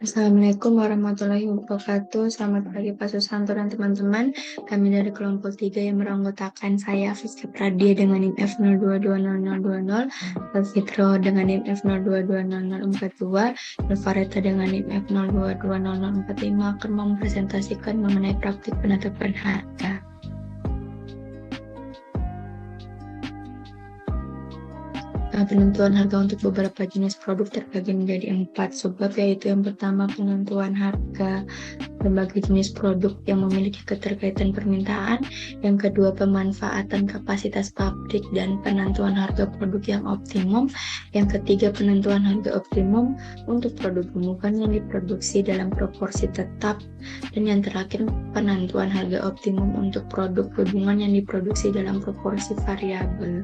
Assalamualaikum warahmatullahi wabarakatuh. Selamat pagi Pak Susanto dan teman-teman. Kami dari kelompok 3 yang beranggotakan saya Fiska Pradia dengan NIM F02200020, Fitro dengan NIM F02200042, dan Fareta dengan NIM F02200045 akan mempresentasikan mengenai praktik penetapan harga. Penentuan harga untuk beberapa jenis produk terbagi menjadi 4 subbab, yaitu yang pertama penentuan harga berbagai jenis produk yang memiliki keterkaitan permintaan, yang kedua pemanfaatan kapasitas pabrik dan penentuan harga produk yang optimum, yang ketiga penentuan harga optimum untuk produk gabungan yang diproduksi dalam proporsi tetap, dan yang terakhir penentuan harga optimum untuk produk gabungan yang diproduksi dalam proporsi variabel.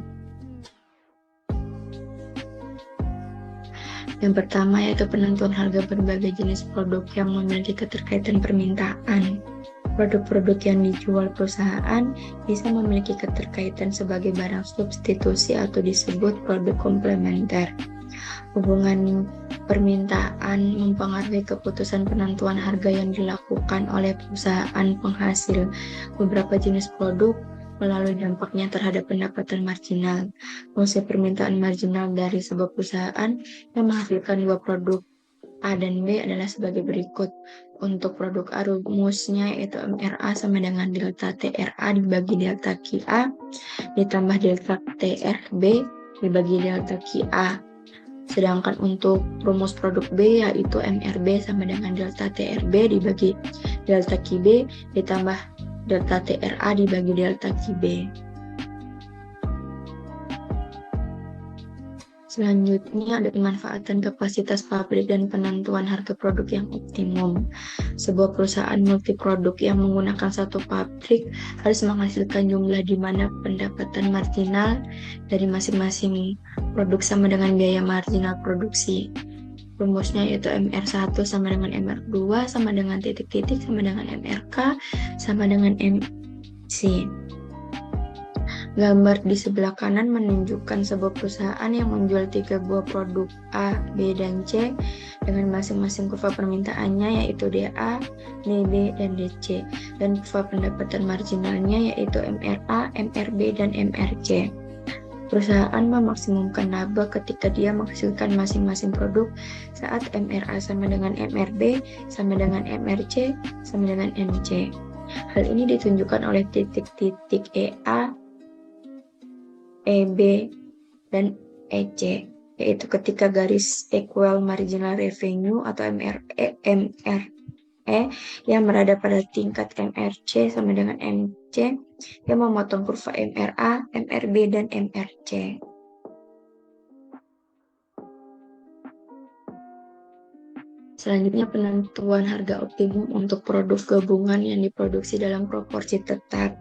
Yang pertama yaitu penentuan harga berbagai jenis produk yang memiliki keterkaitan permintaan. Produk-produk yang dijual perusahaan bisa memiliki keterkaitan sebagai barang substitusi atau disebut produk komplementer. Hubungan permintaan mempengaruhi keputusan penentuan harga yang dilakukan oleh perusahaan penghasil beberapa jenis produk melalui dampaknya terhadap pendapatan marginal. Fungsi permintaan marginal dari sebuah perusahaan yang menghasilkan dua produk A dan B adalah sebagai berikut. Untuk produk A, rumusnya yaitu MRA sama dengan delta TRA dibagi delta QA ditambah delta TRB dibagi delta QA. Sedangkan untuk rumus produk B yaitu MRB sama dengan delta TRB dibagi delta QB ditambah delta TRA dibagi delta QB. Selanjutnya ada pemanfaatan kapasitas pabrik dan penentuan harga produk yang optimum. Sebuah perusahaan multiproduk yang menggunakan satu pabrik harus menghasilkan jumlah di mana pendapatan marginal dari masing-masing produk sama dengan biaya marginal produksi. Rumusnya yaitu MR1 sama dengan MR2 sama dengan titik-titik sama dengan MRK sama dengan MC. Gambar di sebelah kanan menunjukkan sebuah perusahaan yang menjual 3 buah produk A, B, dan C dengan masing-masing kurva permintaannya yaitu DA, DB, dan DC, dan kurva pendapatan marginalnya yaitu MRA, MRB, dan MRC. Perusahaan memaksimumkan laba ketika dia menghasilkan masing-masing produk saat MRA sama dengan MRB, sama dengan MRC, sama dengan MC. Hal ini ditunjukkan oleh titik-titik EA, EB, dan EC, yaitu ketika garis equal marginal revenue atau MRE yang berada pada tingkat MRC sama dengan MC yang memotong kurva MRA, MRB, dan MRC. Selanjutnya penentuan harga optimum untuk produk gabungan yang diproduksi dalam proporsi tetap.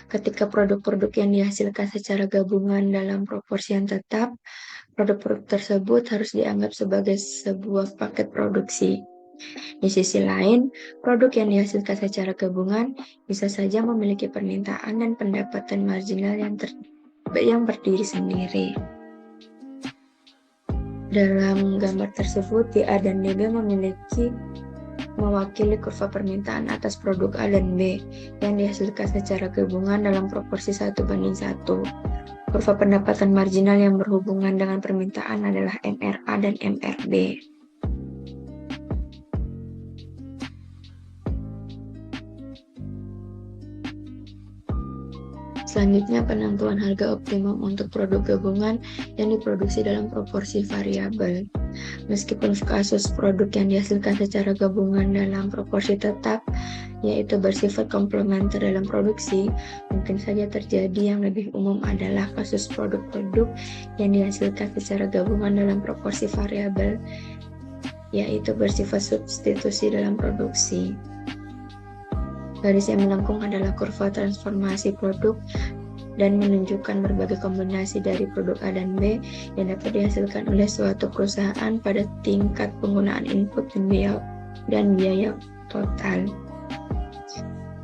Ketika produk-produk yang dihasilkan secara gabungan dalam proporsi yang tetap, produk-produk tersebut harus dianggap sebagai sebuah paket produksi. Di sisi lain, produk yang dihasilkan secara gabungan bisa saja memiliki permintaan dan pendapatan marginal yang berdiri sendiri. Dalam gambar tersebut, DA dan DB mewakili kurva permintaan atas produk A dan B yang dihasilkan secara gabungan dalam proporsi 1:1. Kurva pendapatan marginal yang berhubungan dengan permintaan adalah MRA dan MRB. Selanjutnya penentuan harga optimum untuk produk gabungan yang diproduksi dalam proporsi variabel. Meskipun kasus produk yang dihasilkan secara gabungan dalam proporsi tetap, yaitu bersifat komplementer dalam produksi, mungkin saja terjadi. Yang lebih umum adalah kasus produk-produk yang dihasilkan secara gabungan dalam proporsi variabel, yaitu bersifat substitusi dalam produksi. Garis yang melengkung adalah kurva transformasi produk dan menunjukkan berbagai kombinasi dari produk A dan B yang dapat dihasilkan oleh suatu perusahaan pada tingkat penggunaan input dan biaya total.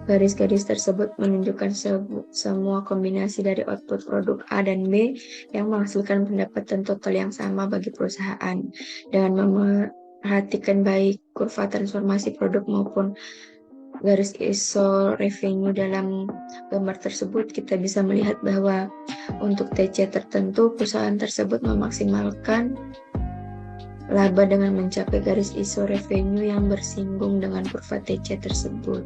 Garis-garis tersebut menunjukkan semua kombinasi dari output produk A dan B yang menghasilkan pendapatan total yang sama bagi perusahaan. Dengan memperhatikan baik kurva transformasi produk maupun garis ISO revenue dalam gambar tersebut, kita bisa melihat bahwa untuk TC tertentu, perusahaan tersebut memaksimalkan laba dengan mencapai garis ISO revenue yang bersinggung dengan kurva TC tersebut.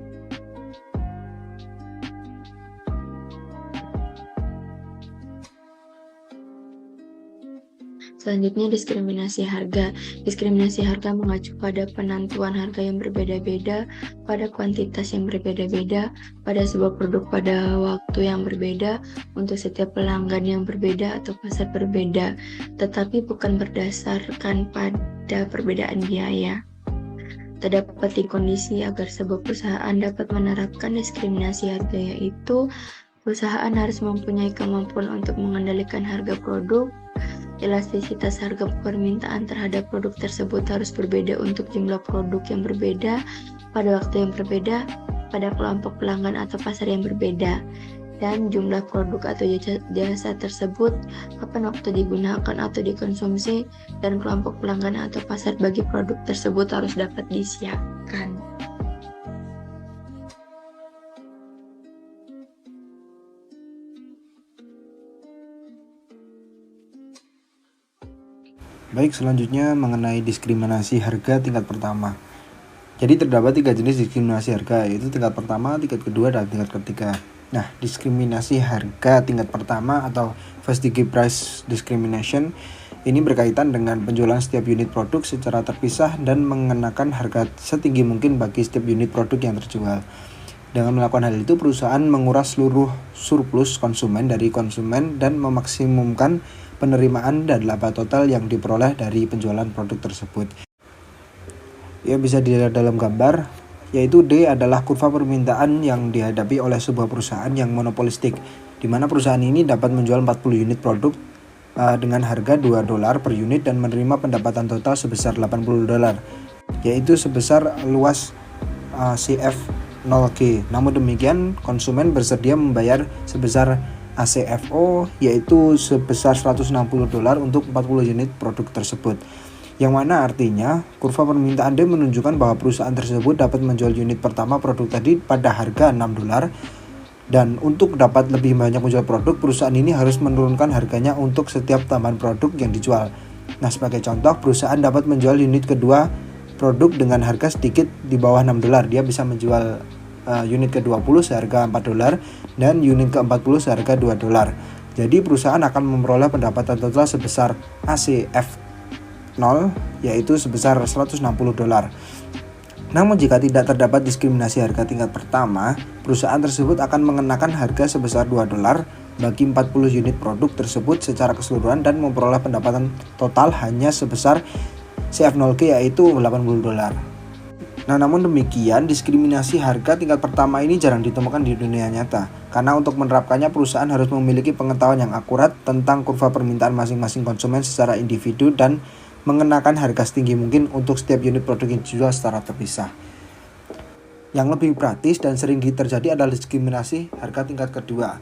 Selanjutnya, diskriminasi harga. Diskriminasi harga mengacu pada penentuan harga yang berbeda-beda, pada kuantitas yang berbeda-beda, pada sebuah produk pada waktu yang berbeda, untuk setiap pelanggan yang berbeda atau pasar berbeda, tetapi bukan berdasarkan pada perbedaan biaya. Terdapat di kondisi agar sebuah perusahaan dapat menerapkan diskriminasi harga, yaitu perusahaan harus mempunyai kemampuan untuk mengendalikan harga produk. Elastisitas harga permintaan terhadap produk tersebut harus berbeda untuk jumlah produk yang berbeda, pada waktu yang berbeda, pada kelompok pelanggan atau pasar yang berbeda, dan jumlah produk atau jasa tersebut, kapan waktu digunakan atau dikonsumsi, dan kelompok pelanggan atau pasar bagi produk tersebut harus dapat disiapkan. Baik, selanjutnya mengenai diskriminasi harga tingkat pertama. Jadi terdapat 3 jenis diskriminasi harga, yaitu tingkat pertama, tingkat kedua, dan tingkat ketiga. Nah, diskriminasi harga tingkat pertama atau first degree price discrimination ini berkaitan dengan penjualan setiap unit produk secara terpisah dan mengenakan harga setinggi mungkin bagi setiap unit produk yang terjual. Dengan melakukan hal itu, perusahaan menguras seluruh surplus konsumen dari konsumen dan memaksimumkan penerimaan dan laba total yang diperoleh dari penjualan produk tersebut. Ya, bisa dilihat dalam gambar, yaitu D adalah kurva permintaan yang dihadapi oleh sebuah perusahaan yang monopolistik, di mana perusahaan ini dapat menjual 40 unit produk dengan harga $2 per unit dan menerima pendapatan total sebesar $80, yaitu sebesar luas CF0G. Namun demikian, konsumen bersedia membayar sebesar ACFO, yaitu sebesar $160 untuk 40 unit produk tersebut. Yang mana artinya kurva permintaan D menunjukkan bahwa perusahaan tersebut dapat menjual unit pertama produk tadi pada harga $6, dan untuk dapat lebih banyak menjual produk, perusahaan ini harus menurunkan harganya untuk setiap tambahan produk yang dijual. Nah, sebagai contoh, perusahaan dapat menjual unit kedua produk dengan harga sedikit di bawah $6. Dia bisa menjual unit ke-20 seharga $4 dan unit ke-40 seharga $2. Jadi perusahaan akan memperoleh pendapatan total sebesar ACF0, yaitu sebesar $160. Namun jika tidak terdapat diskriminasi harga tingkat pertama, perusahaan tersebut akan mengenakan harga sebesar $2 bagi 40 unit produk tersebut secara keseluruhan dan memperoleh pendapatan total hanya sebesar CF0G, yaitu $80. Nah, namun demikian, diskriminasi harga tingkat pertama ini jarang ditemukan di dunia nyata, karena untuk menerapkannya perusahaan harus memiliki pengetahuan yang akurat tentang kurva permintaan masing-masing konsumen secara individu dan mengenakan harga setinggi mungkin untuk setiap unit produk yang dijual secara terpisah. Yang lebih praktis dan sering terjadi adalah diskriminasi harga tingkat kedua.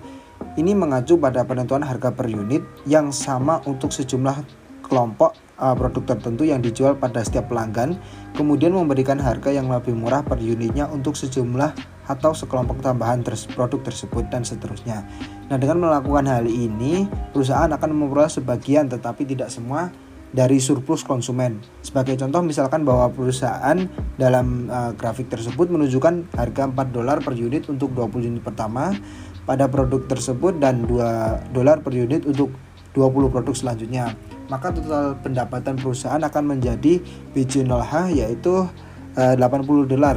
Ini mengacu pada penentuan harga per unit yang sama untuk sejumlah kelompok produk tertentu yang dijual pada setiap pelanggan, kemudian memberikan harga yang lebih murah per unitnya untuk sejumlah atau sekelompok tambahan produk tersebut, dan seterusnya. Nah, dengan melakukan hal ini, perusahaan akan memperoleh sebagian tetapi tidak semua dari surplus konsumen. Sebagai contoh, misalkan bahwa perusahaan dalam grafik tersebut menunjukkan harga $4 per unit untuk 20 unit pertama pada produk tersebut dan $2 per unit untuk 20 produk selanjutnya. Maka total pendapatan perusahaan akan menjadi BJ0H, yaitu $80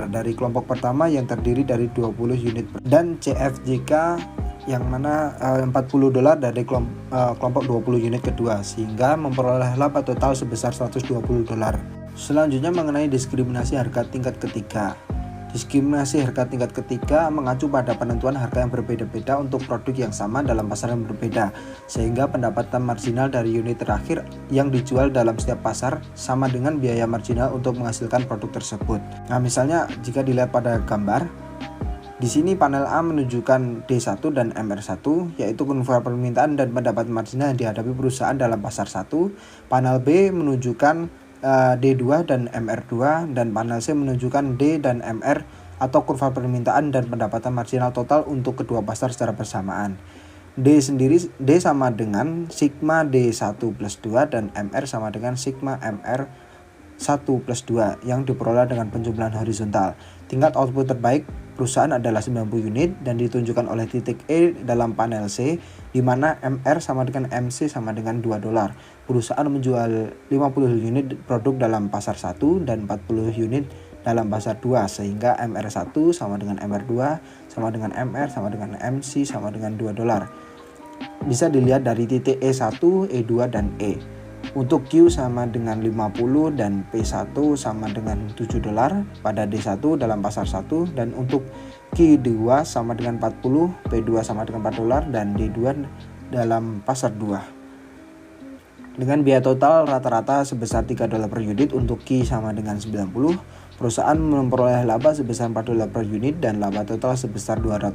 dari kelompok pertama yang terdiri dari 20 unit, dan CFJK yang mana $40 dari kelompok 20 unit kedua, sehingga memperoleh laba total sebesar $120. Selanjutnya mengenai diskriminasi harga tingkat ketiga. Diskriminasi harga tingkat ketiga mengacu pada penentuan harga yang berbeda-beda untuk produk yang sama dalam pasar yang berbeda, sehingga pendapatan marginal dari unit terakhir yang dijual dalam setiap pasar sama dengan biaya marginal untuk menghasilkan produk tersebut. Nah, misalnya jika dilihat pada gambar, Di sini panel A menunjukkan D1 dan MR1, yaitu kurva permintaan dan pendapat marginal yang dihadapi perusahaan dalam pasar 1. Panel B menunjukkan D2 dan MR2, dan panel C menunjukkan D dan MR atau kurva permintaan dan pendapatan marginal total untuk kedua pasar secara bersamaan. D sama dengan sigma D1 plus 2 dan MR sama dengan sigma MR 1 plus 2 yang diperoleh dengan penjumlahan horizontal. Tingkat output terbaik perusahaan adalah 90 unit dan ditunjukkan oleh titik E dalam panel C, di mana MR sama dengan MC sama dengan $2. Perusahaan menjual 50 unit produk dalam pasar 1 dan 40 unit dalam pasar 2, sehingga MR1 sama dengan MR2 sama dengan MR sama dengan MC sama dengan $2. Bisa dilihat dari titik E1, E2, dan E. Untuk Q sama dengan 50 dan P1 sama dengan $7 pada D1 dalam pasar 1, dan untuk Q2 sama dengan 40, P2 sama dengan $4 dan D2 dalam pasar 2. Dengan biaya total rata-rata sebesar $3 per unit untuk Q sama dengan 90, perusahaan memperoleh laba sebesar $4 per unit dan laba total sebesar $200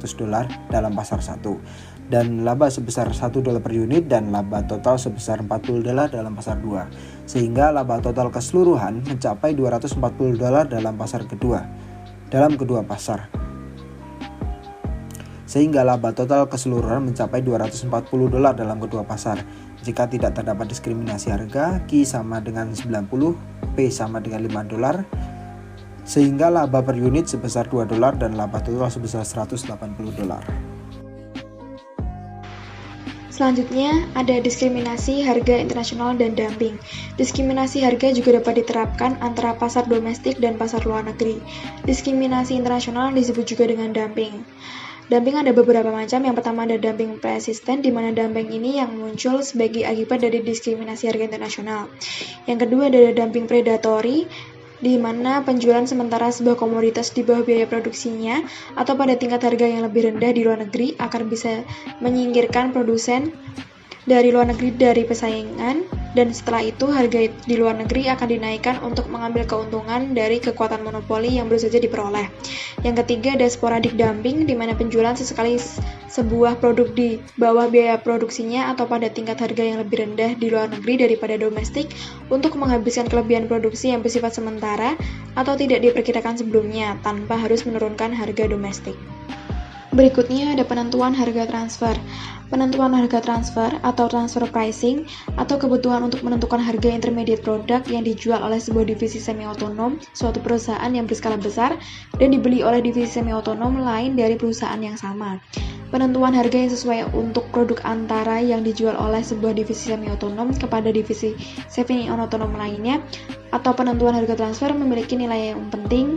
dalam pasar 1, dan laba sebesar $1 per unit dan laba total sebesar $40 dalam pasar 2, sehingga laba total keseluruhan mencapai $240 dalam kedua pasar. Sehingga laba total keseluruhan mencapai $240 dalam kedua pasar. Jika tidak terdapat diskriminasi harga, Q sama dengan 90, P sama dengan $5, sehingga laba per unit sebesar $2 dan laba total sebesar $180. Selanjutnya, ada diskriminasi harga internasional dan dumping. Diskriminasi harga juga dapat diterapkan antara pasar domestik dan pasar luar negeri. Diskriminasi internasional disebut juga dengan dumping. Dumping ada beberapa macam. Yang pertama ada dumping persisten, di mana dumping ini yang muncul sebagai akibat dari diskriminasi harga internasional. Yang kedua ada dumping predatory, di mana penjualan sementara sebuah komoditas di bawah biaya produksinya atau pada tingkat harga yang lebih rendah di luar negeri akan bisa menyingkirkan produsen dari luar negeri dari persaingan, dan setelah itu harga di luar negeri akan dinaikkan untuk mengambil keuntungan dari kekuatan monopoli yang baru saja diperoleh. Yang ketiga ada sporadic dumping, di mana penjualan sesekali sebuah produk di bawah biaya produksinya atau pada tingkat harga yang lebih rendah di luar negeri daripada domestik untuk menghabiskan kelebihan produksi yang bersifat sementara atau tidak diperkirakan sebelumnya tanpa harus menurunkan harga domestik. Berikutnya ada penentuan harga transfer. Penentuan harga transfer atau transfer pricing atau kebutuhan untuk menentukan harga intermediate produk yang dijual oleh sebuah divisi semi-otonom suatu perusahaan yang berskala besar dan dibeli oleh divisi semi-otonom lain dari perusahaan yang sama. Penentuan harga yang sesuai untuk produk antara yang dijual oleh sebuah divisi semi-otonom kepada divisi semi-otonom lainnya atau penentuan harga transfer memiliki nilai yang penting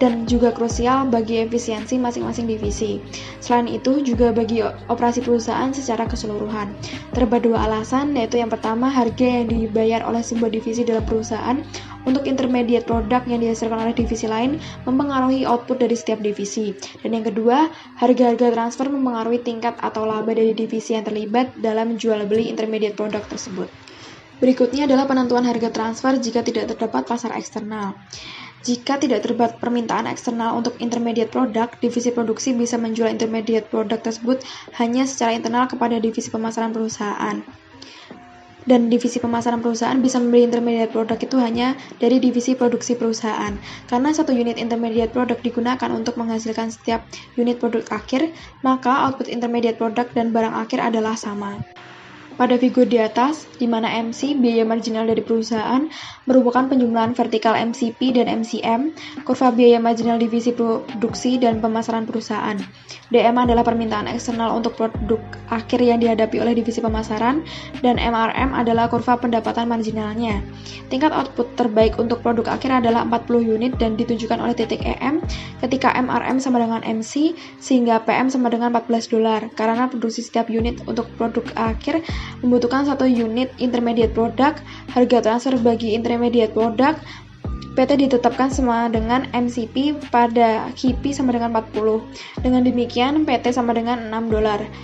dan juga krusial bagi efisiensi masing-masing divisi. Selain itu, juga bagi operasi perusahaan secara keseluruhan. Terdapat dua alasan, yaitu yang pertama, harga yang dibayar oleh sebuah divisi dalam perusahaan untuk intermediate produk yang dihasilkan oleh divisi lain mempengaruhi output dari setiap divisi. Dan yang kedua, harga-harga transfer mempengaruhi tingkat atau laba dari divisi yang terlibat dalam jual beli intermediate produk tersebut. Berikutnya adalah penentuan harga transfer jika tidak terdapat pasar eksternal. Jika tidak terdapat permintaan eksternal untuk intermediate produk, divisi produksi bisa menjual intermediate produk tersebut hanya secara internal kepada divisi pemasaran perusahaan. Dan divisi pemasaran perusahaan bisa membeli intermediate produk itu hanya dari divisi produksi perusahaan. Karena satu unit intermediate produk digunakan untuk menghasilkan setiap unit produk akhir, maka output intermediate produk dan barang akhir adalah sama. Pada figur di atas, di mana MC, biaya marginal dari perusahaan, merupakan penjumlahan vertikal MCP dan MCM, kurva biaya marginal divisi produksi dan pemasaran perusahaan. DM adalah permintaan eksternal untuk produk akhir yang dihadapi oleh divisi pemasaran, dan MRM adalah kurva pendapatan marginalnya. Tingkat output terbaik untuk produk akhir adalah 40 unit dan ditunjukkan oleh titik EM ketika MRM sama dengan MC, sehingga PM sama dengan $14, karena produksi setiap unit untuk produk akhir membutuhkan 1 unit intermediate product. Harga transfer bagi intermediate product PT ditetapkan sama dengan MCP pada KIP sama dengan 40. Dengan demikian, PT sama dengan $6.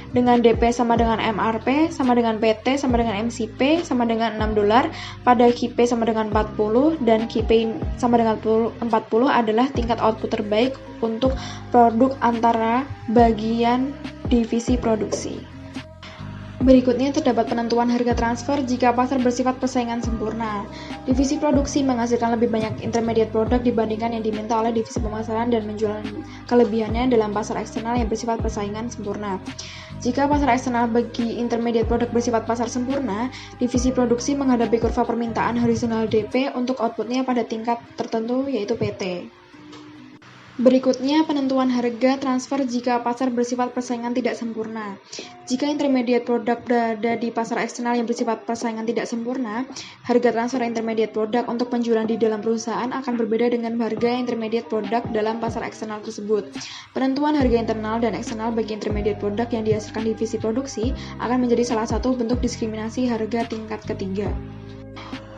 Dengan DP sama dengan MRP, sama dengan PT sama dengan MCP, sama dengan $6. Pada KIP sama dengan 40, dan KIP sama dengan 40 adalah tingkat output terbaik untuk produk antara bagian divisi produksi. Berikutnya terdapat penentuan harga transfer jika pasar bersifat persaingan sempurna. Divisi produksi menghasilkan lebih banyak intermediate product dibandingkan yang diminta oleh divisi pemasaran dan menjual kelebihannya dalam pasar eksternal yang bersifat persaingan sempurna. Jika pasar eksternal bagi intermediate product bersifat pasar sempurna, divisi produksi menghadapi kurva permintaan horizontal DP untuk outputnya pada tingkat tertentu yaitu PT. Berikutnya, penentuan harga transfer jika pasar bersifat persaingan tidak sempurna. Jika intermediate product berada di pasar eksternal yang bersifat persaingan tidak sempurna, harga transfer intermediate product untuk penjualan di dalam perusahaan akan berbeda dengan harga intermediate product dalam pasar eksternal tersebut. Penentuan harga internal dan eksternal bagi intermediate product yang dihasilkan divisi produksi akan menjadi salah satu bentuk diskriminasi harga tingkat ketiga.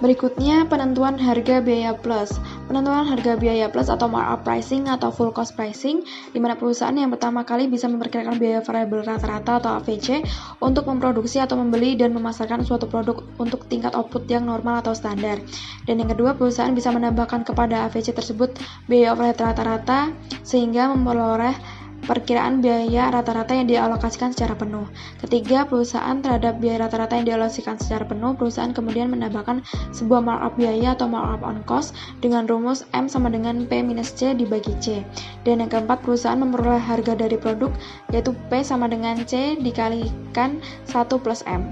Berikutnya, penentuan harga biaya plus. Penentuan harga biaya plus atau markup pricing atau full cost pricing, di mana perusahaan yang pertama kali bisa memperkirakan biaya variabel rata-rata atau AVC untuk memproduksi atau membeli dan memasarkan suatu produk untuk tingkat output yang normal atau standar. Dan yang kedua, perusahaan bisa menambahkan kepada AVC tersebut biaya overhead rata-rata sehingga memperoleh perkiraan biaya rata-rata yang dialokasikan secara penuh. Ketiga, perusahaan terhadap biaya rata-rata yang dialokasikan secara penuh, perusahaan kemudian menambahkan sebuah markup biaya atau markup on cost dengan rumus M sama dengan P minus C dibagi C. Dan yang keempat, perusahaan memperoleh harga dari produk, yaitu P sama dengan C dikalikan 1 plus M.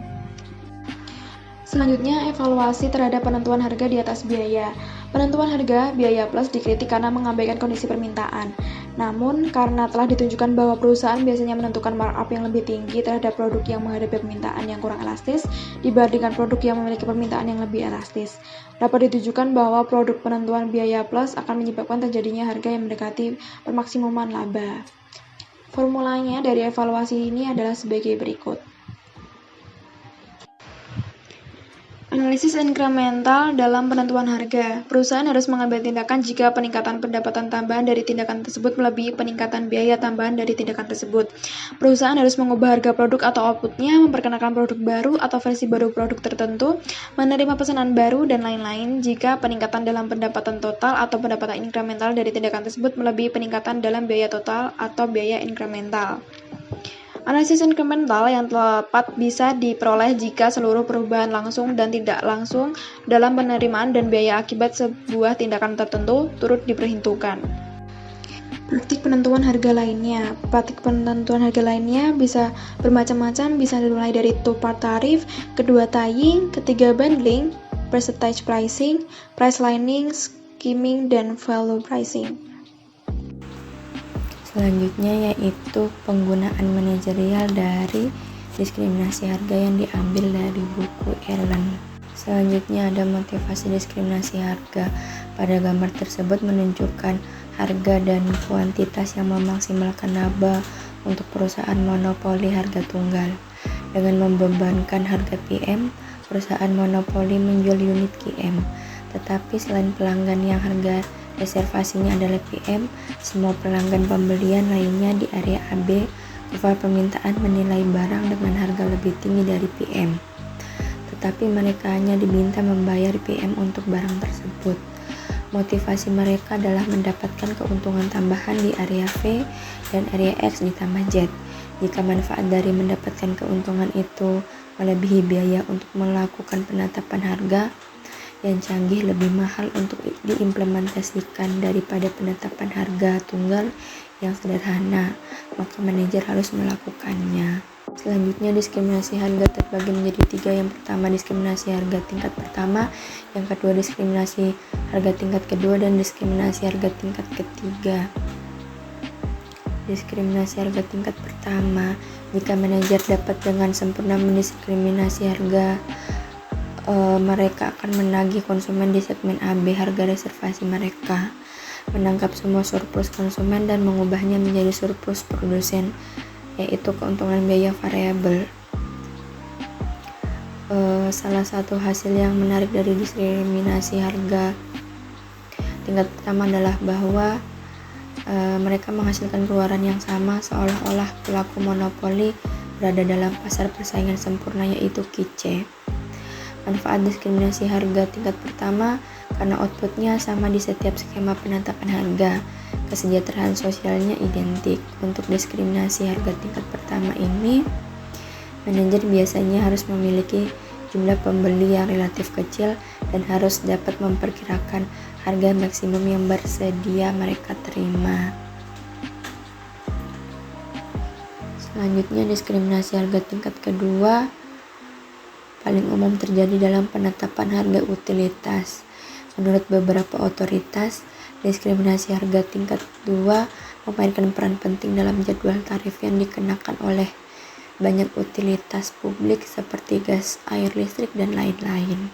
Selanjutnya, evaluasi terhadap penentuan harga di atas biaya. Penentuan harga biaya plus dikritik karena mengabaikan kondisi permintaan. Namun, karena telah ditunjukkan bahwa perusahaan biasanya menentukan markup yang lebih tinggi terhadap produk yang menghadapi permintaan yang kurang elastis dibandingkan produk yang memiliki permintaan yang lebih elastis, dapat ditujukan bahwa produk penentuan biaya plus akan menyebabkan terjadinya harga yang mendekati permaksimuman laba. Formulanya dari evaluasi ini adalah sebagai berikut. Analisis inkremental dalam penentuan harga. Perusahaan harus mengambil tindakan jika peningkatan pendapatan tambahan dari tindakan tersebut melebihi peningkatan biaya tambahan dari tindakan tersebut. Perusahaan harus mengubah harga produk atau outputnya, memperkenalkan produk baru atau versi baru produk tertentu, menerima pesanan baru, dan lain-lain jika peningkatan dalam pendapatan total atau pendapatan inkremental dari tindakan tersebut melebihi peningkatan dalam biaya total atau biaya inkremental. Analisis inkremental yang tepat bisa diperoleh jika seluruh perubahan langsung dan tidak langsung dalam penerimaan dan biaya akibat sebuah tindakan tertentu turut diperhitungkan. Praktik penentuan harga lainnya. Praktik penentuan harga lainnya bisa bermacam-macam, bisa dimulai dari two-part tarif, kedua tying, ketiga bundling, percentage pricing, price lining, skimming, dan value pricing. Selanjutnya yaitu penggunaan manajerial dari diskriminasi harga yang diambil dari buku Erlen. Selanjutnya ada motivasi diskriminasi harga. Pada gambar tersebut menunjukkan harga dan kuantitas yang memaksimalkan laba untuk perusahaan monopoli harga tunggal. Dengan membebankan harga PM, perusahaan monopoli menjual unit QM. Tetapi selain pelanggan yang harga reservasinya adalah PM, semua pelanggan pembelian lainnya di area AB, kurva permintaan menilai barang dengan harga lebih tinggi dari PM. Tetapi mereka hanya diminta membayar PM untuk barang tersebut. Motivasi mereka adalah mendapatkan keuntungan tambahan di area V dan area X ditambah Z. Jika manfaat dari mendapatkan keuntungan itu melebihi biaya untuk melakukan penetapan harga yang canggih lebih mahal untuk diimplementasikan daripada penetapan harga tunggal yang sederhana, maka manajer harus melakukannya. Selanjutnya, diskriminasi harga terbagi menjadi 3. Yang pertama, diskriminasi harga tingkat pertama, yang kedua diskriminasi harga tingkat kedua, dan diskriminasi harga tingkat ketiga. Diskriminasi harga tingkat pertama, jika manajer dapat dengan sempurna mendiskriminasi harga, mereka akan menagih konsumen di segmen AB harga reservasi mereka, menangkap semua surplus konsumen dan mengubahnya menjadi surplus produsen, yaitu keuntungan biaya variabel. Salah satu hasil yang menarik dari diskriminasi harga Tingkat pertama adalah bahwa mereka menghasilkan keluaran yang sama seolah-olah pelaku monopoli berada dalam pasar persaingan sempurna, yaitu kice. Manfaat diskriminasi harga tingkat pertama karena outputnya sama di setiap skema penetapan harga. Kesejahteraan sosialnya identik. Untuk diskriminasi harga tingkat pertama ini, manajer biasanya harus memiliki jumlah pembeli yang relatif kecil dan harus dapat memperkirakan harga maksimum yang bersedia mereka terima. Selanjutnya, diskriminasi harga tingkat kedua paling umum terjadi dalam penetapan harga utilitas. Menurut beberapa otoritas, diskriminasi harga tingkat 2 memainkan peran penting dalam jadwal tarif yang dikenakan oleh banyak utilitas publik seperti gas, air, listrik, dan lain-lain.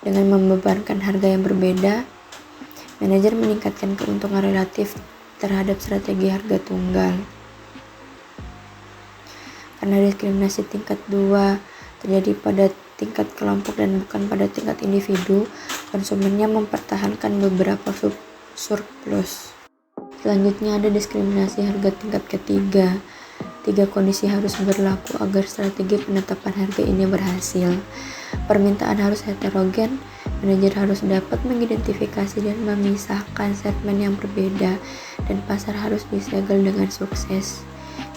Dengan membebankan harga yang berbeda, manajer meningkatkan keuntungan relatif terhadap strategi harga tunggal. Karena diskriminasi tingkat 2 terjadi pada tingkat kelompok dan bukan pada tingkat individu, konsumennya mempertahankan beberapa surplus. Selanjutnya ada diskriminasi harga tingkat ketiga. 3 kondisi harus berlaku agar strategi penetapan harga ini berhasil. Permintaan harus heterogen, manajer harus dapat mengidentifikasi dan memisahkan segmen yang berbeda, dan pasar harus disegel dengan sukses.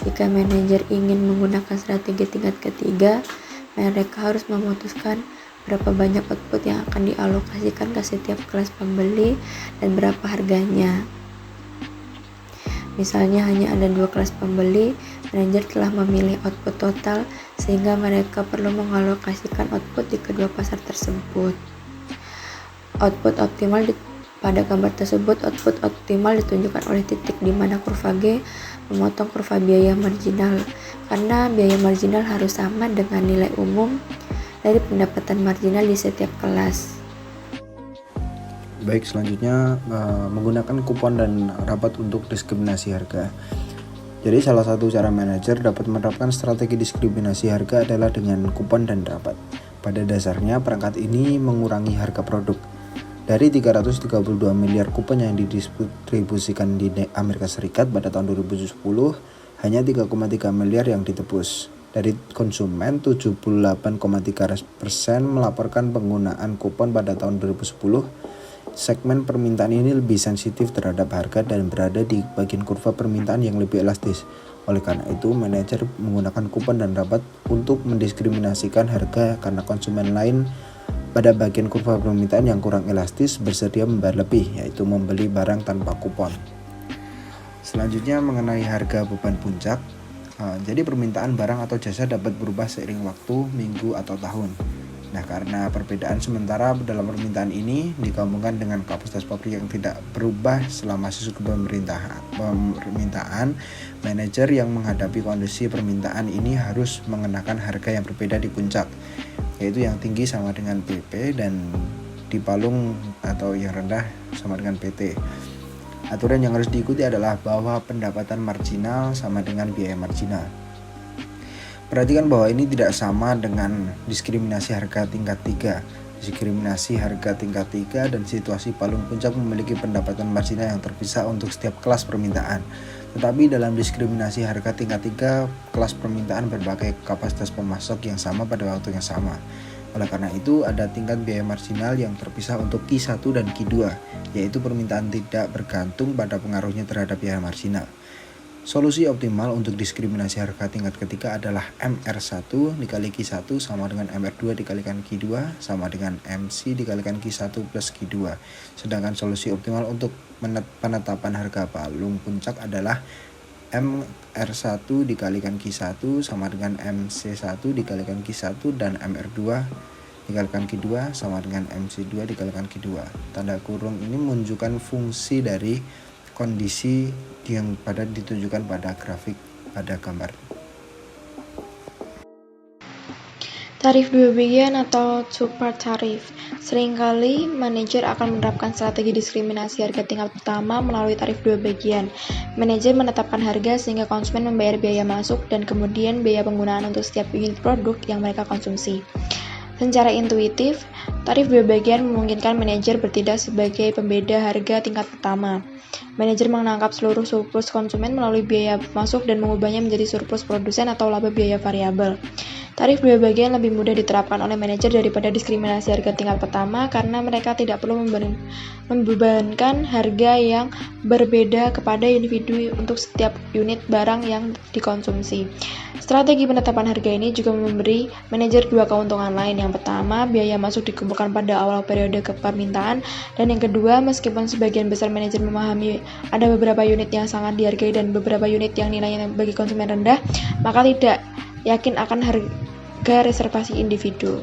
Jika manajer ingin menggunakan strategi tingkat ketiga, mereka harus memutuskan berapa banyak output yang akan dialokasikan ke setiap kelas pembeli dan berapa harganya. Misalnya hanya ada 2 kelas pembeli, manajer telah memilih output total sehingga mereka perlu mengalokasikan output di kedua pasar tersebut. Output optimal pada gambar tersebut, output optimal ditunjukkan oleh titik di mana kurva G memotong kurva biaya marginal, karena biaya marginal harus sama dengan nilai umum dari pendapatan marginal di setiap kelas. Baik, selanjutnya menggunakan kupon dan rabat untuk diskriminasi harga. Jadi salah satu cara manajer dapat menerapkan strategi diskriminasi harga adalah dengan kupon dan rabat. Pada dasarnya perangkat ini mengurangi harga produk. Dari 332 miliar kupon yang didistribusikan di Amerika Serikat pada tahun 2010, hanya 3,3 miliar yang ditebus. Dari konsumen, 78,3% melaporkan penggunaan kupon pada tahun 2010. Segmen permintaan ini lebih sensitif terhadap harga dan berada di bagian kurva permintaan yang lebih elastis. Oleh karena itu, manajer menggunakan kupon dan rabat untuk mendiskriminasikan harga karena konsumen lain pada bagian kurva permintaan yang kurang elastis bersedia membayar lebih, yaitu membeli barang tanpa kupon. Selanjutnya mengenai harga beban puncak. Jadi permintaan barang atau jasa dapat berubah seiring waktu, minggu, atau tahun. Nah, karena perbedaan sementara dalam permintaan ini digabungkan dengan kapasitas pabrik yang tidak berubah selama siklus permintaan, manajer yang menghadapi kondisi permintaan ini harus mengenakan harga yang berbeda di puncak, yaitu yang tinggi sama dengan PP dan di palung atau yang rendah sama dengan PT. Aturan yang harus diikuti adalah bahwa pendapatan marginal sama dengan biaya marginal. Perhatikan bahwa ini tidak sama dengan diskriminasi harga tingkat 3. Diskriminasi harga tingkat 3 dan situasi palung puncak memiliki pendapatan marginal yang terpisah untuk setiap kelas permintaan. Tetapi dalam diskriminasi harga tingkat 3, kelas permintaan berbagai kapasitas pemasok yang sama pada waktu yang sama. Oleh karena itu, ada tingkat biaya marginal yang terpisah untuk Q1 dan Q2, yaitu permintaan tidak bergantung pada pengaruhnya terhadap biaya marginal. Solusi optimal untuk diskriminasi harga tingkat ketiga adalah MR1 dikali Q1 sama dengan MR2 dikalikan Q2 sama dengan MC dikalikan Q1 plus Q2. Sedangkan solusi optimal untuk penetapan harga palung puncak adalah MR1 dikalikan Q1 sama dengan MC1 dikalikan Q1 dan MR2 dikalikan Q2 sama dengan MC2 dikalikan Q2. Tanda kurung ini menunjukkan fungsi dari kondisi yang pada ditunjukkan pada grafik pada gambar. Tarif dua bagian atau two-part tarif. Seringkali manajer akan menerapkan strategi diskriminasi harga tingkat pertama melalui tarif dua bagian. Manajer menetapkan harga sehingga konsumen membayar biaya masuk dan kemudian biaya penggunaan untuk setiap unit produk yang mereka konsumsi. Secara intuitif, Tarif dua bagian memungkinkan manajer bertindak sebagai pembeda harga tingkat pertama. Manajer menangkap seluruh surplus konsumen melalui biaya masuk dan mengubahnya menjadi surplus produsen atau laba biaya variabel. Tarif dua bagian lebih mudah diterapkan oleh manajer daripada diskriminasi harga tingkat pertama karena mereka tidak perlu membebankan harga yang berbeda kepada individu untuk setiap unit barang yang dikonsumsi. Strategi penetapan harga ini juga memberi manajer dua keuntungan lain. Yang pertama, biaya masuk dikumpulkan pada awal periode permintaan, dan yang kedua, meskipun sebagian besar manajer memahami ada beberapa unit yang sangat dihargai dan beberapa unit yang nilainya bagi konsumen rendah, maka tidak yakin akan harga reservasi individu.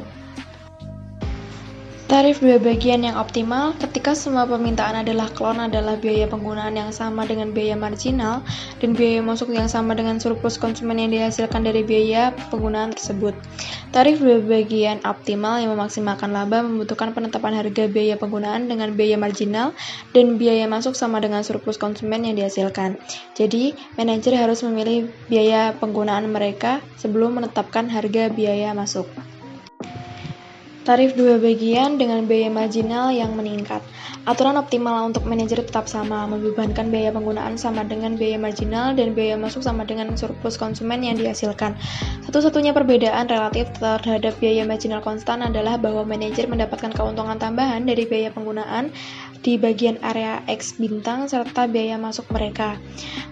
Tarif dua bagian yang optimal ketika semua permintaan adalah klon adalah biaya penggunaan yang sama dengan biaya marginal dan biaya masuk yang sama dengan surplus konsumen yang dihasilkan dari biaya penggunaan tersebut. Tarif dua bagian optimal yang memaksimalkan laba membutuhkan penetapan harga biaya penggunaan dengan biaya marginal dan biaya masuk sama dengan surplus konsumen yang dihasilkan. Jadi, manajer harus memilih biaya penggunaan mereka sebelum menetapkan harga biaya masuk. Tarif dua bagian dengan biaya marginal yang meningkat. Aturan optimal untuk manajer tetap sama, membebankan biaya penggunaan sama dengan biaya marginal dan biaya masuk sama dengan surplus konsumen yang dihasilkan. Satu-satunya perbedaan relatif terhadap biaya marginal konstan adalah bahwa manajer mendapatkan keuntungan tambahan dari biaya penggunaan di bagian area X bintang serta biaya masuk mereka.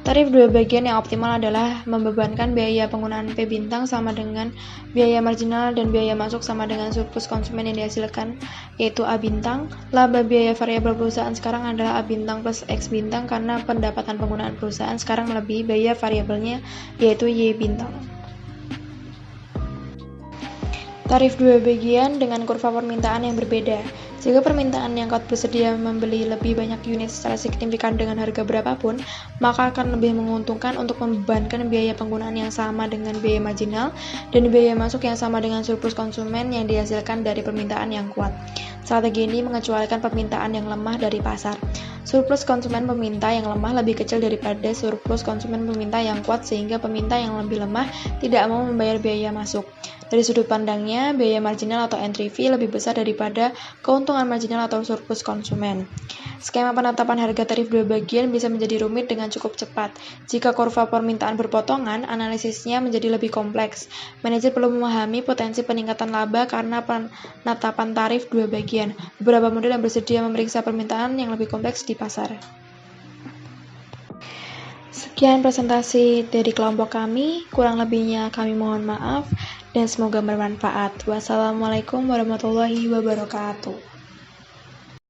Tarif dua bagian yang optimal adalah membebankan biaya penggunaan P bintang sama dengan biaya marginal dan biaya masuk sama dengan surplus konsumen yang dihasilkan, yaitu A bintang. Laba biaya variabel perusahaan sekarang adalah A bintang plus X bintang karena pendapatan penggunaan perusahaan sekarang melebihi biaya variabelnya, yaitu Y bintang. Tarif dua bagian dengan kurva permintaan yang berbeda. Jika permintaan yang kuat bersedia membeli lebih banyak unit secara signifikan dengan harga berapapun, maka akan lebih menguntungkan untuk membebankan biaya penggunaan yang sama dengan biaya marginal dan biaya masuk yang sama dengan surplus konsumen yang dihasilkan dari permintaan yang kuat. Strategi ini mengecualikan permintaan yang lemah dari pasar. Surplus konsumen peminta yang lemah lebih kecil daripada surplus konsumen peminta yang kuat sehingga peminta yang lebih lemah tidak mau membayar biaya masuk. Dari sudut pandangnya, biaya marginal atau entry fee lebih besar daripada keuntungan marginal atau surplus konsumen. Skema penetapan harga tarif dua bagian bisa menjadi rumit dengan cukup cepat. Jika kurva permintaan berpotongan, analisisnya menjadi lebih kompleks. Manajer perlu memahami potensi peningkatan laba karena penetapan tarif dua bagian. Beberapa model yang bersedia memeriksa permintaan yang lebih kompleks di pasar. Sekian presentasi dari kelompok kami, kurang lebihnya kami mohon maaf dan semoga bermanfaat. Wassalamualaikum warahmatullahi wabarakatuh.